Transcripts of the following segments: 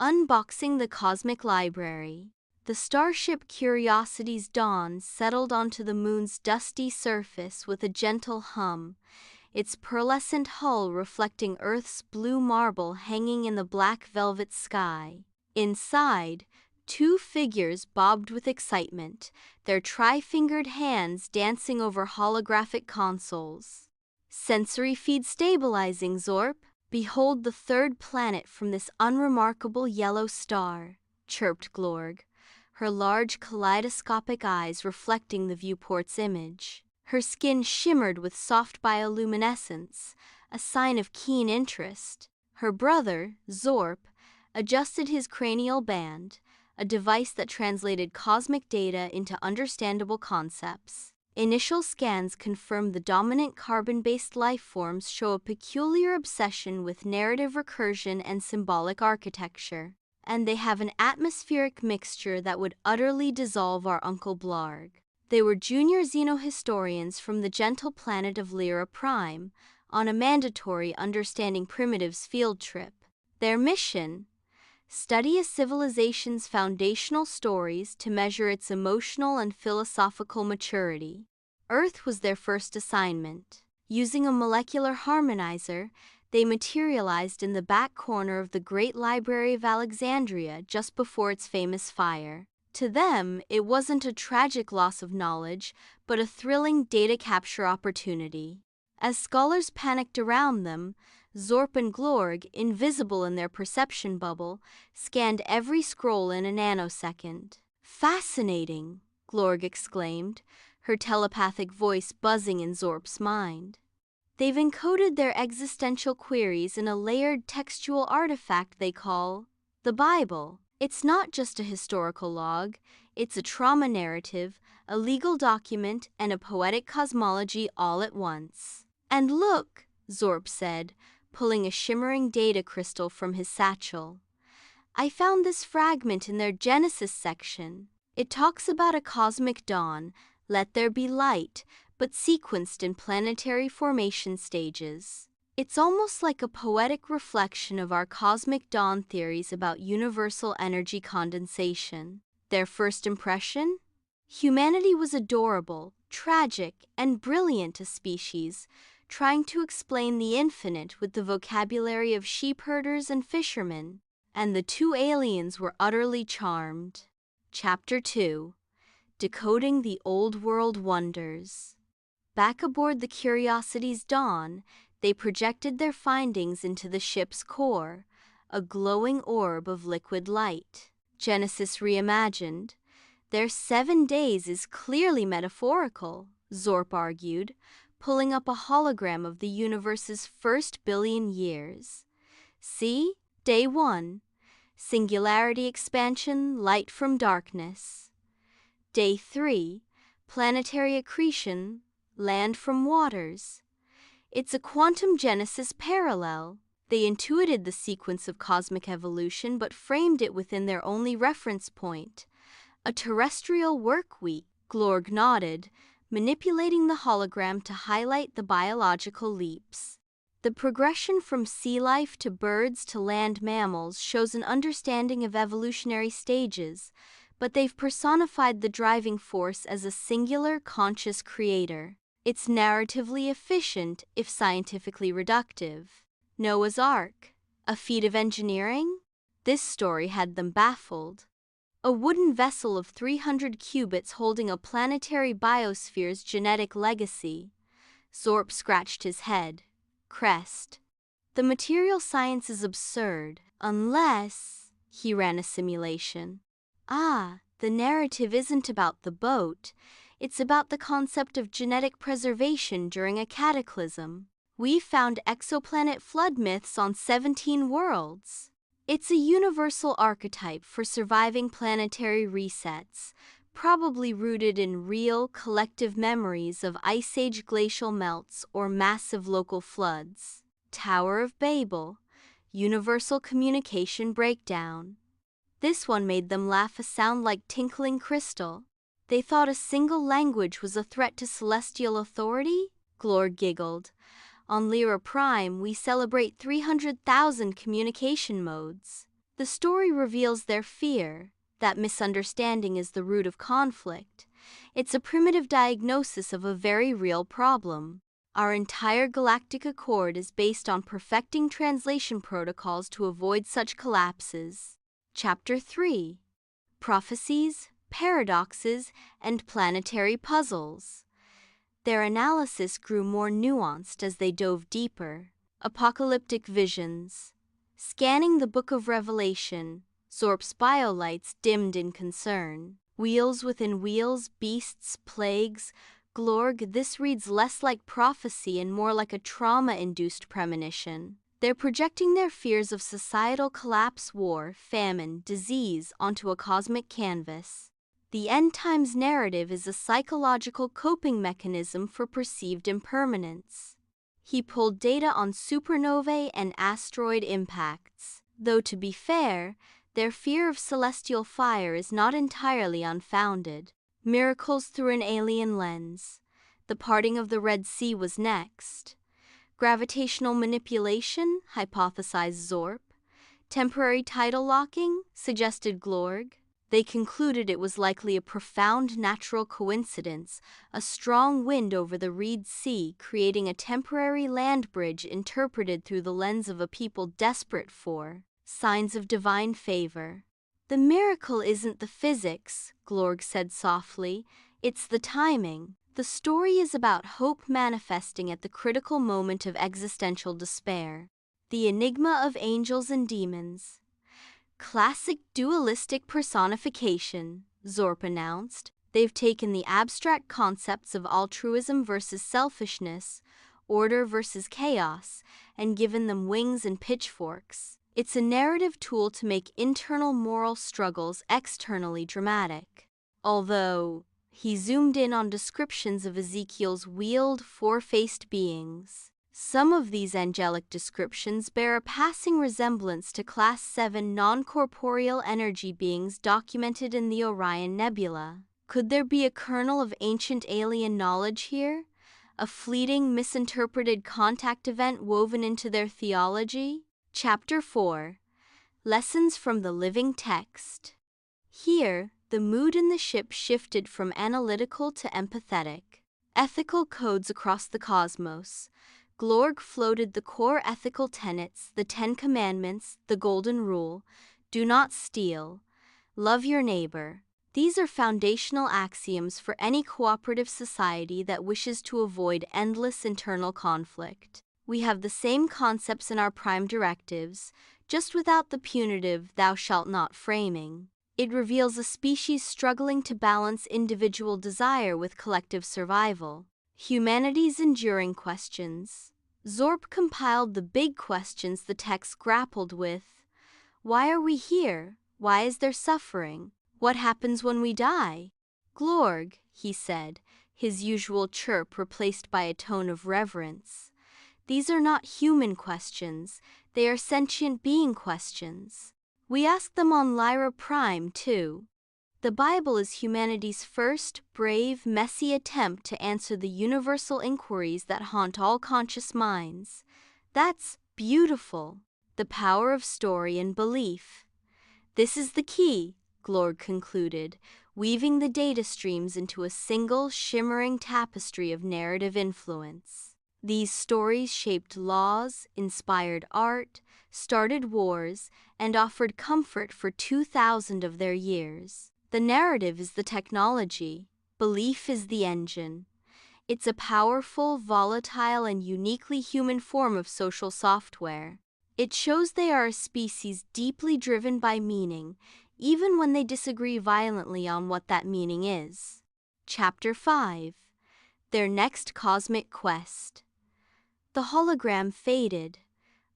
Unboxing the Cosmic Library. The starship Curiosity's dawn settled onto the moon's dusty surface with a gentle hum, its pearlescent hull reflecting Earth's blue marble hanging in the black velvet sky. Inside, two figures bobbed with excitement, their tri-fingered hands dancing over holographic consoles. Sensory feed stabilizing, Zorp. Behold the third planet from this unremarkable yellow star, chirped Glorg, her large kaleidoscopic eyes reflecting the viewport's image. Her skin shimmered with soft bioluminescence, a sign of keen interest. Her brother, Zorp, adjusted his cranial band, a device that translated cosmic data into understandable concepts. Initial scans confirm the dominant carbon-based life forms show a peculiar obsession with narrative recursion and symbolic architecture, and they have an atmospheric mixture that would utterly dissolve our Uncle Blarg. They were junior xenohistorians from the gentle planet of Lyra Prime, on a mandatory Understanding Primitives field trip. Their mission? Study a civilization's foundational stories to measure its emotional and philosophical maturity. Earth was their first assignment. Using a molecular harmonizer, they materialized in the back corner of the Great Library of Alexandria just before its famous fire. To them, it wasn't a tragic loss of knowledge, but a thrilling data capture opportunity. As scholars panicked around them, Zorp and Glorg, invisible in their perception bubble, scanned every scroll in a nanosecond. "Fascinating," Glorg exclaimed, her telepathic voice buzzing in Zorp's mind. "They've encoded their existential queries in a layered textual artifact they call the Bible. It's not just a historical log, it's a trauma narrative, a legal document, and a poetic cosmology all at once." "And look," Zorp said, pulling a shimmering data crystal from his satchel. "I found this fragment in their Genesis section. It talks about a cosmic dawn, let there be light, but sequenced in planetary formation stages. It's almost like a poetic reflection of our cosmic dawn theories about universal energy condensation." Their first impression? Humanity was adorable, tragic, and brilliant a species, trying to explain the infinite with the vocabulary of sheepherders and fishermen, and the two aliens were utterly charmed. Chapter 2. Decoding the Old World Wonders. Back aboard the Curiosity's dawn, they projected their findings into the ship's core, a glowing orb of liquid light. Genesis reimagined. "Their 7 days is clearly metaphorical," Zorp argued, pulling up a hologram of the universe's first billion years. "See? Day 1. Singularity expansion, light from darkness. Day 3. Planetary accretion, land from waters. It's a quantum genesis parallel." They intuited the sequence of cosmic evolution but framed it within their only reference point. "A terrestrial work week," Glorg nodded, manipulating the hologram to highlight the biological leaps. "The progression from sea life to birds to land mammals shows an understanding of evolutionary stages, but they've personified the driving force as a singular conscious creator. It's narratively efficient if scientifically reductive. Noah's Ark, a feat of engineering? This story had them baffled. A wooden vessel of 300 cubits holding a planetary biosphere's genetic legacy. Zorp scratched his head. Crest. "The material science is absurd, unless..." He ran a simulation. "Ah, the narrative isn't about the boat. It's about the concept of genetic preservation during a cataclysm. We found exoplanet flood myths on 17 worlds. It's a universal archetype for surviving planetary resets, probably rooted in real, collective memories of Ice Age glacial melts or massive local floods. Tower of Babel, universal communication breakdown." This one made them laugh a sound like tinkling crystal. "They thought a single language was a threat to celestial authority?" Glorg giggled. "On Lyra Prime, we celebrate 300,000 communication modes." The story reveals their fear, that misunderstanding is the root of conflict. It's a primitive diagnosis of a very real problem. Our entire galactic accord is based on perfecting translation protocols to avoid such collapses. Chapter 3: Prophecies, Paradoxes, and Planetary Puzzles. Their analysis grew more nuanced as they dove deeper. Apocalyptic visions. Scanning the Book of Revelation, Zorp's biolights dimmed in concern. Wheels within wheels, beasts, plagues. Glorg, this reads less like prophecy and more like a trauma-induced premonition. They're projecting their fears of societal collapse, war, famine, disease onto a cosmic canvas. The end times narrative is a psychological coping mechanism for perceived impermanence. He pulled data on supernovae and asteroid impacts. Though to be fair, their fear of celestial fire is not entirely unfounded. Miracles through an alien lens. The parting of the Red Sea was next. Gravitational manipulation, hypothesized Zorp. Temporary tidal locking, suggested Glorg. They concluded it was likely a profound natural coincidence, a strong wind over the Reed Sea creating a temporary land bridge interpreted through the lens of a people desperate for signs of divine favor. The miracle isn't the physics, Glorg said softly, it's the timing. The story is about hope manifesting at the critical moment of existential despair. The enigma of angels and demons. Classic dualistic personification, Zorp announced. They've taken the abstract concepts of altruism versus selfishness, order versus chaos, and given them wings and pitchforks. It's a narrative tool to make internal moral struggles externally dramatic. Although, he zoomed in on descriptions of Ezekiel's wheeled, four-faced beings. Some of these angelic descriptions bear a passing resemblance to Class 7 non-corporeal energy beings documented in the Orion Nebula. Could there be a kernel of ancient alien knowledge here? A fleeting, misinterpreted contact event woven into their theology? Chapter 4: Lessons from the Living Text. Here, the mood in the ship shifted from analytical to empathetic. Ethical codes across the cosmos. Glorg floated the core ethical tenets, the 10 Commandments, the Golden Rule, do not steal, love your neighbor. These are foundational axioms for any cooperative society that wishes to avoid endless internal conflict. We have the same concepts in our prime directives, just without the punitive thou shalt not framing. It reveals a species struggling to balance individual desire with collective survival. Humanity's enduring questions. Zorp compiled the big questions the text grappled with. Why are we here? Why is there suffering? What happens when we die? Glorg, he said, his usual chirp replaced by a tone of reverence. These are not human questions, they are sentient being questions. We ask them on Lyra Prime, too. The Bible is humanity's first, brave, messy attempt to answer the universal inquiries that haunt all conscious minds. That's beautiful. The power of story and belief. This is the key, Glorg concluded, weaving the data streams into a single, shimmering tapestry of narrative influence. These stories shaped laws, inspired art, started wars, and offered comfort for 2,000 of their years. The narrative is the technology, belief is the engine. It's a powerful, volatile, and uniquely human form of social software. It shows they are a species deeply driven by meaning, even when they disagree violently on what that meaning is. Chapter 5: Their Next Cosmic Quest. The hologram faded.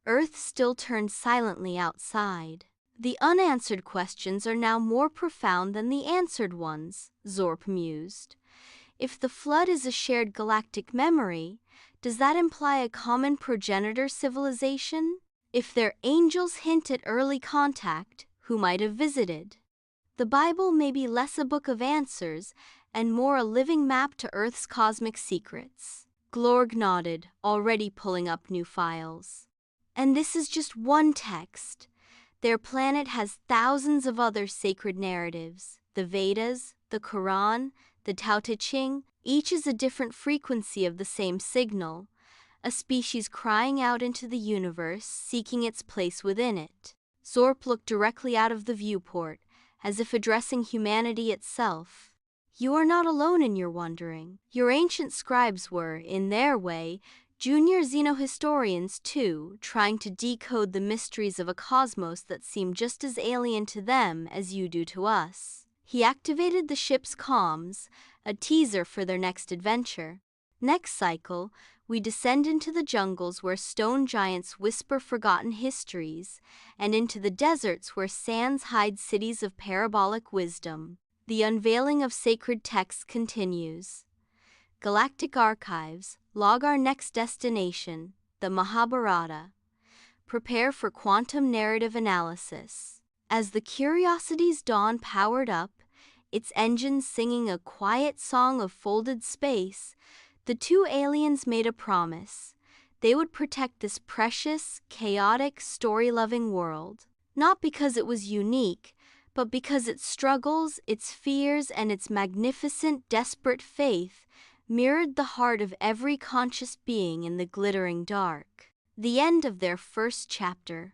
Earth still turned silently outside. The unanswered questions are now more profound than the answered ones, Zorp mused. If the flood is a shared galactic memory, does that imply a common progenitor civilization? If their angels hint at early contact, who might have visited? The Bible may be less a book of answers and more a living map to Earth's cosmic secrets. Glorg nodded, already pulling up new files. And this is just one text. Their planet has thousands of other sacred narratives. The Vedas, the Quran, the Tao Te Ching, each is a different frequency of the same signal, a species crying out into the universe, seeking its place within it. Zorp looked directly out of the viewport, as if addressing humanity itself. You are not alone in your wondering. Your ancient scribes were, in their way, junior xenohistorians too, trying to decode the mysteries of a cosmos that seemed just as alien to them as you do to us. He activated the ship's comms, a teaser for their next adventure. Next cycle, we descend into the jungles where stone giants whisper forgotten histories, and into the deserts where sands hide cities of parabolic wisdom. The unveiling of sacred texts continues. Galactic Archives, log our next destination, the Mahabharata. Prepare for quantum narrative analysis. As the Curiosity's dawn powered up, its engines singing a quiet song of folded space, the two aliens made a promise. They would protect this precious, chaotic, story-loving world. Not because it was unique, but because its struggles, its fears, and its magnificent, desperate faith mirrored the heart of every conscious being in the glittering dark. The end of their first chapter.